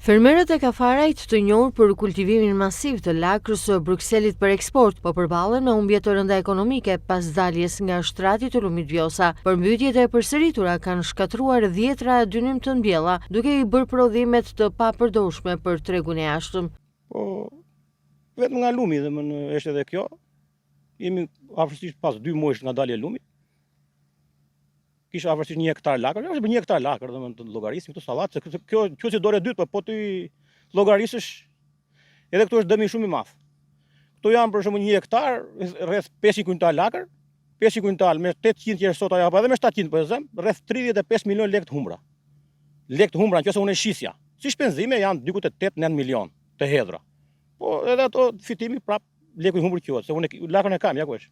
Fermerët e kafarajt të njohur për kultivimin masiv të lakrës së Brukselit për eksport, po përballen me humbje të rënda ekonomike pas daljes nga shtrati të lumit vjosa. Përmbytjet e përsëritura kanë shkatruar dhjetra dynim të mbjella, duke i bërë prodhimet të papërdorshme për tregun e jashtëm. Po vetëm nga lumi është edhe kjo. Jemi afërsisht pas 2 muajsh nga dalja e lumit. Kisha afërsisht 1 hektar lakër, është 1 hektar lakër, të llogarisëm këto sallatë, se kjo si dorë e dytë, po ti llogarisësh, edhe këtu është dëmi shumë i madh. Këtu janë për shembull 1 hektar, rreth 500 kuintal lakër, 500 kuintal me 800 qerë sot apo edhe me 700 po e zëm, rreth 35 milion lekë të humbra. Lekë të humbra nëse unë e shisja. Si shpenzime janë diku te 8-9 milion të hedhura. Po edhe ato fitimi prap leku i humbur quhet, se unë lakën e kam, ja ku është.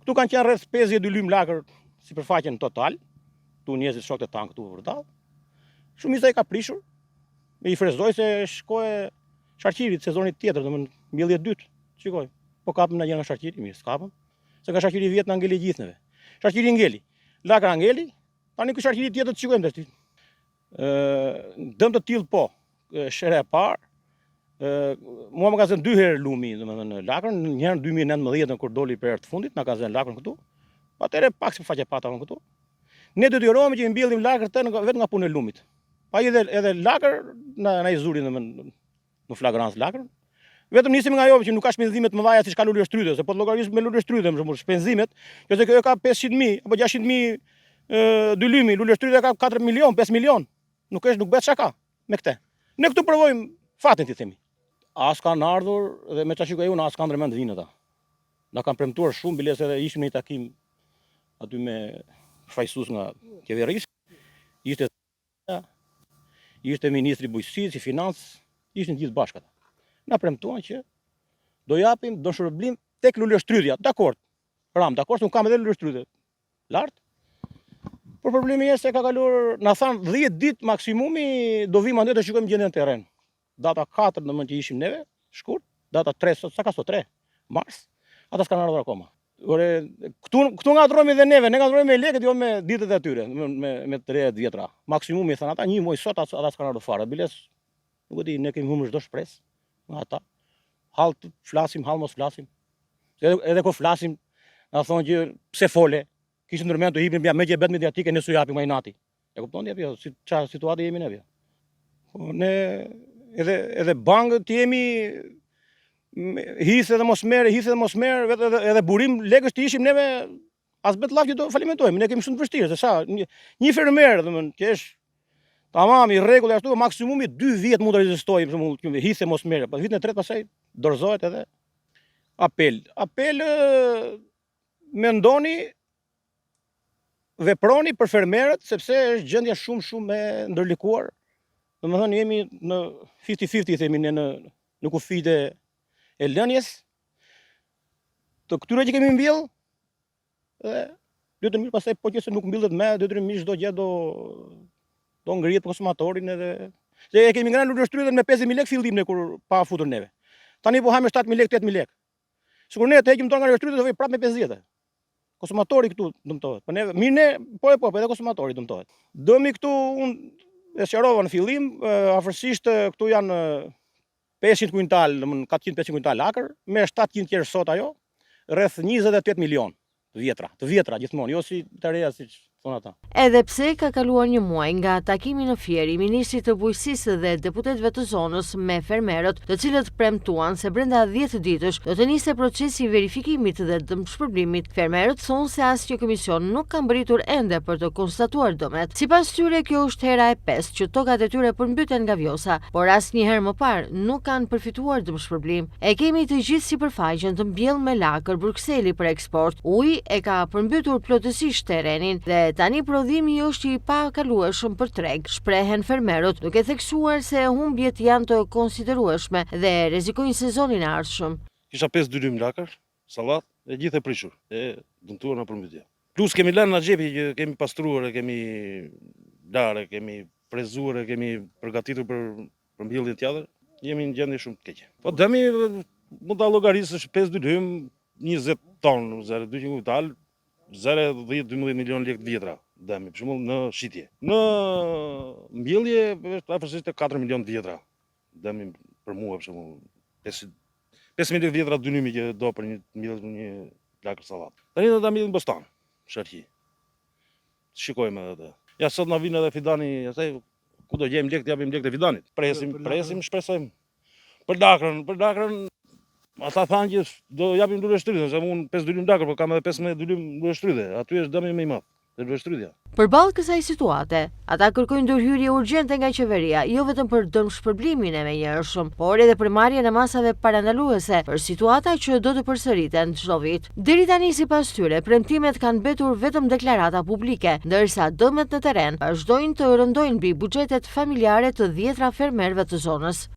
Këtu kanë qenë rreth 52 lym lakër sipërfaqen total, tu njerëzit shokët e tanë këtu vërtet. Shumica i ka prishur, me i frezoj se shkoj sharqirit sezonit tjetër, mbjellje e dytë, shikoj. Po kapëm na gjë nga sharqiri, mirë, s'kapëm. Se nga sharqiri vjet na ngeli gjithë neve. Sharqiri ngeli, lakra ngeli, tani ky sharqiri tjetër të shikojmë tash. Dëm të tillë po, shere e parë, mua më ka zënë 2 herë lumi, domethënë lakrën, një herë në 2019 kur doli për herë të fundit, na ka zënë lakrën këtu. Atëre pak si faqe pata këtu. Ne detyrohemi që i mbjellim lakër vetëm nga puna e lumit. Pa edhe lakër na i zuri në flagrancë lakër. Vetëm nisim nga ajo që nuk ka shpenzime të mëdha siç ka lulë shtrydhe, se po të llogarisë me lulë shtrydhe, për shembull, shpenzimet, nëse kjo ka 500.000 apo 600.000 dy lymi, lulë shtrydhe ka 4 milion, 5 milion. Nuk bëhet shaka me këtë. Ne këtu provojmë fatin ti themi. As kanë ardhur dhe me çashikoj unë as kanë ndërmend vinë ata. Na kanë premtuar shumë biles edhe ishim në një takim aty me fajsus nga qeverisë, ishte ministri bujqësisë, i financës, ishin gjithë bashkë ata. Na premtuan që do japim do shërblim tek luleshtrydhja, dakord. Dakord, unë kam edhe luleshtrydhe lart. Por problemi është se ka kaluar, na than 10 ditë maksimumi do vim ande të shikojmë gjendjen e terren. Data 4 domethënë që ishim neve, shkurt, data 3 sot, sa ka sot 3 mars, ata s'kan ardhur akoma. Ore, këtu ngatrojmë edhe neve, ne ngatrojmë me lekët, jo me ditët e atyre, me të reja të vjetra. Maksimumi thënë ata, 1 muaj sot ata s'kan ardhur fare. Biles, nuk e di, ne kemi humbur çdo shpresë nga ata. Hall flasim, hall mos flasim. Edhe kur flasim, na thonë që pse fole, kishin ndërmend të hipin me gjebet mediatike ne su japim ai nati. E kuptoni apo jo? Si çfarë situatë jemi ne. Po ne edhe bankët jemi hisë edhe mos merr, vetë edhe burim lekësh të ishim neve as bet llaf që do falimentojmë. Ne kemi shumë të vështirë, se sa një fermer, domethënë, që është tamam i rregull ashtu, maksimumi 2 vjet mund të rezistojë, për shembull, hisë mos merr. Pas vitin e tretë pastaj dorëzohet edhe apel. Mendoni veproni për fermerët sepse është gjendja shumë e ndërlikuar. Domethënë jemi në 50-50 themi ne në kufijtë e lënjes të këtyre që kemi mbjell, dhe detyrimisht pastaj po që se nuk mbyllet me, detyrimisht çdo gjë do ngrihet konsumatorin edhe se e kemi ngrënë luleshtrydhen me 50.000 lekë fillim ne kur pa futur neve. Tani po hajmë 7.000 lekë, 8.000 lekë. Sikur ne të heqim dorë nga luleshtrydhet do vi prapë me 50. Konsumatori këtu dëmtohet. Po ne mirë ne po edhe konsumatori dëmtohet. Dëmi këtu unë e sqarova në fillim, afërsisht këtu janë 500 kuintal, 400-500 kuintal lakër, me 700 qerë sot ajo, rreth 28 milion të vjetra gjithmonë, jo si të reja siç thonë ata. Edhe pse ka kaluar një muaj nga takimi në Fieri, ministri të bujqësisë dhe deputetëve të zonës me fermerët, të cilët premtuan se brenda 10 ditësh do të nisë procesi i verifikimit dhe dëmshpërblimit. Fermerët thonë se asnjë komision nuk ka mbërritur ende për të konstatuar dëmet. Sipas tyre, kjo është hera e 5 që tokat e tyre përmbyten nga vjosa, por asnjëherë më parë nuk kanë përfituar dëmshpërblim. E kemi të gjithë sipërfaqen të mbjellë me lakër Brukseli për eksport. Uji e ka përmbytur plotësisht terrenin dhe tani prodhimi është i pakalueshëm për treg, shprehen fermerët, duke theksuar se humbjet janë të konsiderueshme dhe rrezikojnë sezonin e ardhshëm. Kisha 5 lym lakër, sallat, e gjithë e prishur, e dëmtuar në përmbytje. Plus kemi lënë në xhepi që kemi pastruar, kemi larë, kemi frezuar, kemi përgatitur për mbjelljen tjetër, jemi në gjendje shumë të keqe. Po dëmi mund ta llogarisësh 5 lym, 20 ton, 200 kuintal, 10-12 milion lekë të vjetra. dëmi, për shembull në shitje. Në mbjellje është afërsisht 4 milion vjetra. Dëmi për mua për shembull 15 vjetra dynimi që do për një lakër sallat. Tani do ta mbjellim bostan, sharqi. Shikojmë edhe atë. Ja sot na vjen edhe fidani, asaj ku do gjejmë lek, japim lek të fidanit. Presim, shpresojmë. Për lakrën, ata thanë që do japim dure shtrydhe, se unë 5 dylim lakër, po kam edhe 15 dylim dure shtrydhe. Aty është dëmi më i madh. Përballë kësaj situate, ata kërkojnë ndërhyrje urgjente nga qeveria, jo vetëm për dëmshpërblimin e menjëhershëm, por edhe për marrjen e masave parandaluese për situata që do të përsëriten çdo vit. Deri tani sipas tyre, premtimet kanë mbetur vetëm deklarata publike, ndërsa dëmet në terren vazhdojnë të rëndojnë mbi buxhetet familjare të dhjetra fermerëve të zonës.